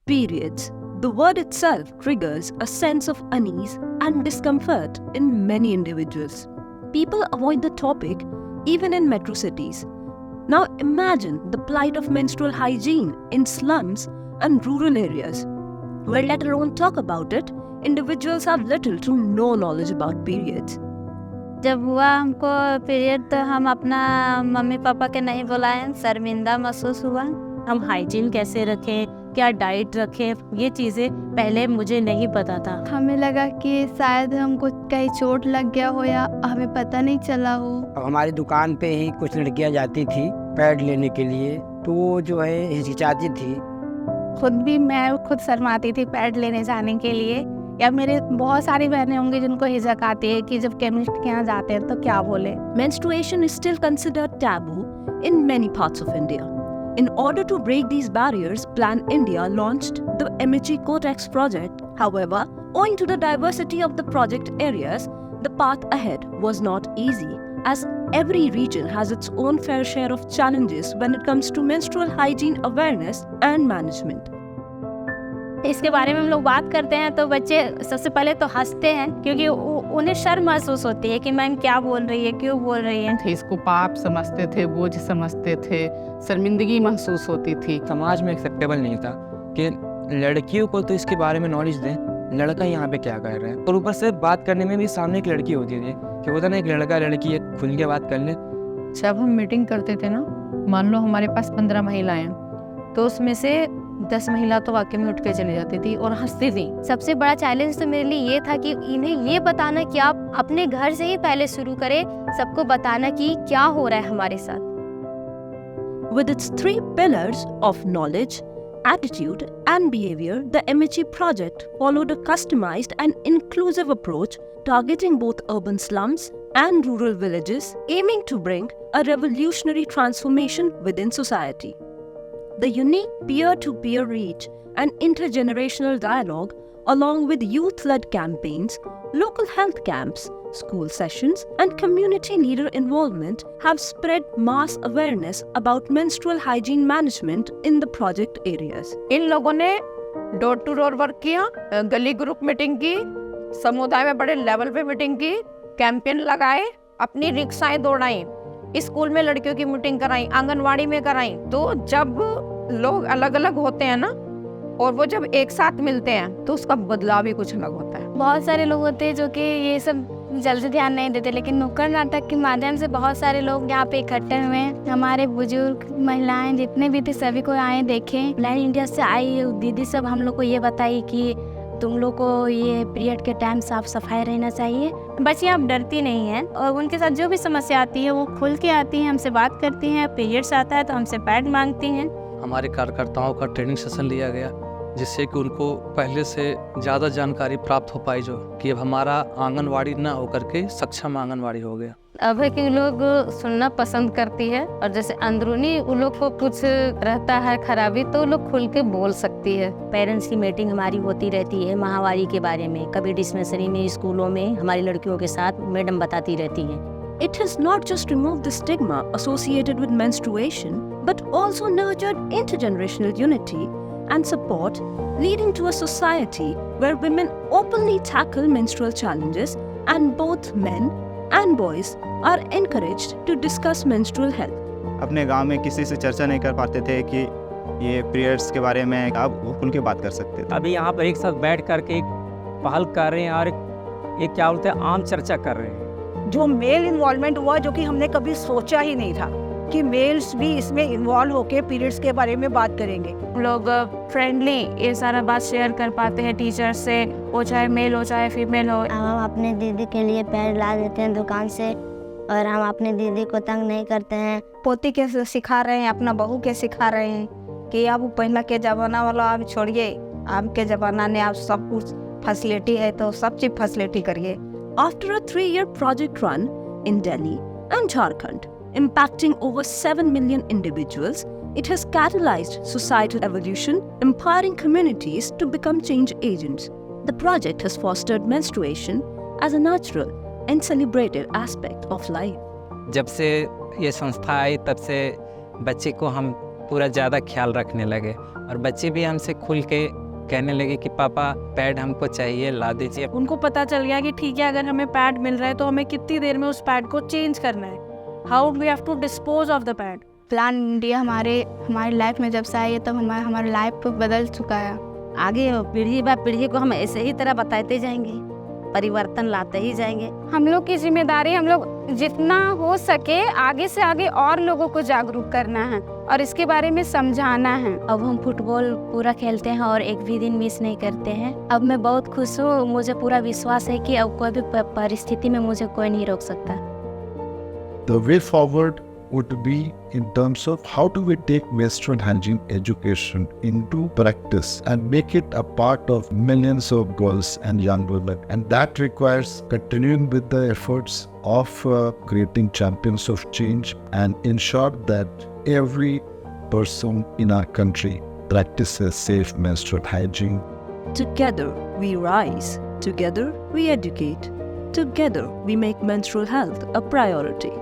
Periods. The word itself triggers a sense of unease and discomfort in many individuals. People avoid the topic even in metro cities. Now imagine the plight of menstrual hygiene in slums and rural areas, where let alone talk about it, individuals have little to no knowledge about periods. जब हुआ हमको period तो हम अपना mummy papa के नहीं बुलाए, शर्मिंदा महसूस हुआ। हम हाइजीन कैसे रखें, क्या डाइट रखें, ये चीज़ें पहले मुझे नहीं पता था। हमें लगा कि शायद हमको कहीं चोट लग गया हो या हमें पता नहीं चला हो। अब हमारी दुकान पे ही कुछ लड़कियां जाती थी पैड लेने के लिए, तो वो जो है हिचकिचाती थी। मैं खुद शर्माती थी पैड लेने जाने के लिए, या मेरे बहुत सारी बहनें होंगी जिनको हिचक आती है कि जब केमिस्ट के यहाँ जाते हैं तो क्या बोले। Menstruation is still considered taboo in many parts of India. In order to break these barriers, Plan India launched the MHE Codex project. However, owing to the diversity of the project areas, the path ahead was not easy, as every region has its own fair share of challenges when it comes to menstrual hygiene awareness and management. इसके बारे में हम लोग बात करते हैं तो बच्चे सबसे पहले तो हंसते हैं, क्योंकि उन्हें शर्म महसूस होती है कि मैम क्या बोल रही है, क्यों बोल रही है। इसको पाप समझते थे, बोझ समझते थे, शर्मिंदगी महसूस होती थी। समाज में एक्सेप्टेबल नहीं था कि लड़कियों को तो इसके बारे में नॉलेज दें, लड़का यहाँ पे क्या कर रहा है। और ऊपर से बात करने में भी सामने एक लड़की होती थी कि होता ना, एक लड़का लड़की एक खुल के बात कर ले। जब हम मीटिंग करते थे ना, मान लो हमारे पास 15 महिलाएं, तो उसमें से 10 महिला तो वाकई में उठ के चली जाती थी और हंसती थी। सबसे बड़ा चैलेंज तो मेरे लिए ये था कि इन्हें ये बताना कि आप अपने घर से ही पहले शुरू करें, सबको बताना कि क्या हो रहा है हमारे साथ। With its 3 pillars of knowledge, attitude and behavior, the MHE project followed a customized and inclusive approach targeting both urban slums and rural villages, aiming to bring a revolutionary transformation within society. The unique peer-to-peer reach and intergenerational dialogue, along with youth-led campaigns, local health camps, school sessions, and community leader involvement have spread mass awareness about menstrual hygiene management in the project areas. इन लोगों ने door to door work किया, गली group meeting की, समुदाय में बड़े level पे meeting की, कैंपेन लगाए, अपनी रिक्शाएं दौड़ाई, स्कूल में लड़कियों की मीटिंग कराई, आंगनवाड़ी में कराई। तो जब लोग अलग अलग होते हैं ना, और वो जब एक साथ मिलते हैं तो उसका बदलाव भी कुछ अलग होता है। बहुत सारे लोग होते हैं जो कि ये सब जल्दी ध्यान नहीं देते, लेकिन नुक्कड़ नाटक के माध्यम से बहुत सारे लोग यहाँ पे इकट्ठे हुए हैं। हमारे बुजुर्ग, महिलाएं जितने भी थे सभी को आए देखें। प्लान इंडिया से आई दीदी सब हम लोग को ये बताई कि तुम लोग को ये पीरियड के टाइम साफ सफाई रहना चाहिए। बच्चियाँ अब डरती नहीं हैं और उनके साथ जो भी समस्या आती है वो खुल के आती हैं, हमसे बात करती हैं। पीरियड्स आता है तो हमसे पैड मांगती हैं। हमारे कार्यकर्ताओं का ट्रेनिंग सेशन लिया गया, जिससे कि उनको पहले से ज़्यादा जानकारी प्राप्त हो पाई, जो कि अब हमारा आंगनवाड़ी ना होकर के सक्षम आंगनवाड़ी हो गया। अब है कि लोग सुनना पसंद करती है, और जैसे अंदरूनी उन लोग को कुछ रहता है खराबी तो लोग खुल के बोल सकती है। पेरेंट्स की मीटिंग हमारी होती रहती है माहवारी के बारे में, कभी डिस्पेंसरी में, स्कूलों में हमारी लड़कियों के साथ मैडम बताती रहती हैं। It has not just removed the stigma associated with menstruation, but also nurtured intergenerational unity and support, leading to a society where women openly tackle menstrual challenges and both men and boys are encouraged to discuss menstrual health. अपने गांव में किसी से चर्चा नहीं कर पाते थे कि ये पीरियड्स के बारे में, आप खुल के बात कर सकते थे। अभी यहाँ पर एक साथ बैठ करके एक पहल कर रहे हैं और एक क्या बोलते हैं, आम चर्चा कर रहे हैं। जो मेल इन्वॉल्वमेंट हुआ, जो कि हमने कभी सोचा ही नहीं था कि मेल्स भी इसमें इन्वॉल्व होके पीरियड्स के बारे में बात करेंगे। लोग फ्रेंडली ये सारा बात शेयर कर पाते हैं टीचर से, वो चाहे मेल हो चाहे फीमेल हो। हम अपने दीदी के लिए पैड ला देते हैं दुकान से, और हम अपने दीदी को तंग नहीं करते हैं। पोती के सिखा रहे हैं, अपना बहू के सिखा रहे हैं कि अब पहला के ज़माना वाला आप छोड़िए, आपके ज़माना ने आप सब कुछ फैसिलिटी है तो सब चीज़ फैसिलिटी करिए। After a 3-year project run in Delhi and Jharkhand, impacting over 7 million individuals, it has catalyzed societal evolution, empowering communities to become change agents. The project has fostered menstruation as a natural and celebrated aspect of life. जब से ये संस्था आई तब से बच्चे को हम पूरा ज़्यादा ख्याल रखने लगे और बच्चे भी हमसे खुल के कहने लगे कि पापा पैड हमको चाहिए, ला दीजिए। उनको पता चल गया कि ठीक है, अगर हमें पैड मिल रहा है तो हमें कितनी देर में उस पैड को चेंज करना है, how we have to dispose of the pad. Plan India हमारी लाइफ में जब से आई है तब हमारी लाइफ बदल चुका है। आगे पीढ़ी बाय पीढ़ी को हम ऐसे ही तरह बताते जाएंगे, परिवर्तन लाते ही जाएंगे। हम लोग की जिम्मेदारी, हम लोग जितना हो सके आगे से आगे और लोगों को जागरूक करना है और इसके बारे में समझाना है। अब हम फुटबॉल पूरा खेलते हैं और एक भी दिन मिस नहीं करते हैं। अब मैं बहुत खुश हूँ, मुझे पूरा विश्वास है कि अब कोई भी परिस्थिति में मुझे कोई नहीं रोक सकता। The way forward would be in terms of how do we take menstrual hygiene education into practice and make it a part of millions of girls and young women. And that requires continuing with the efforts of creating champions of change and ensure that every person in our country practices safe menstrual hygiene. Together we rise, together we educate, together we make menstrual health a priority.